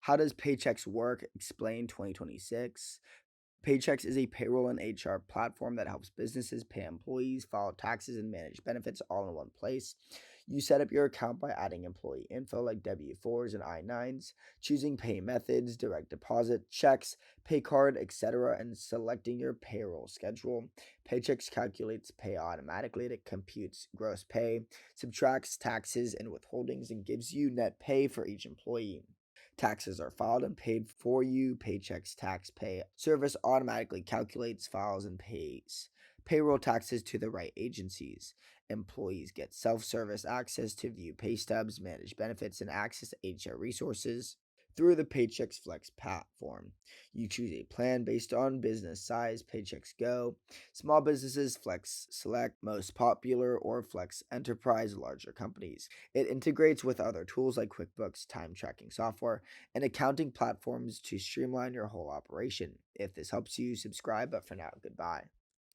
How does Paychex work? Explain 2026. Paychex is a payroll and HR platform that helps businesses pay employees, file taxes, and manage benefits all in one place. You set up your account by adding employee info like W-4s and I-9s, choosing pay methods, direct deposit, checks, pay card, etc., and selecting your payroll schedule. Paychex calculates pay automatically. It computes gross pay, subtracts taxes and withholdings, and gives you net pay for each employee. Taxes are filed and paid for you. Paychex tax pay service automatically calculates, files, and pays payroll taxes to the right agencies. Employees get self service access to view pay stubs, manage benefits, and access HR resources through the Paychex Flex platform. You choose a plan based on business size, Paychex Go, small businesses, Flex Select, most popular, or Flex Enterprise, larger companies. It integrates with other tools like QuickBooks, time tracking software, and accounting platforms to streamline your whole operation. If this helps you, subscribe, but for now, goodbye.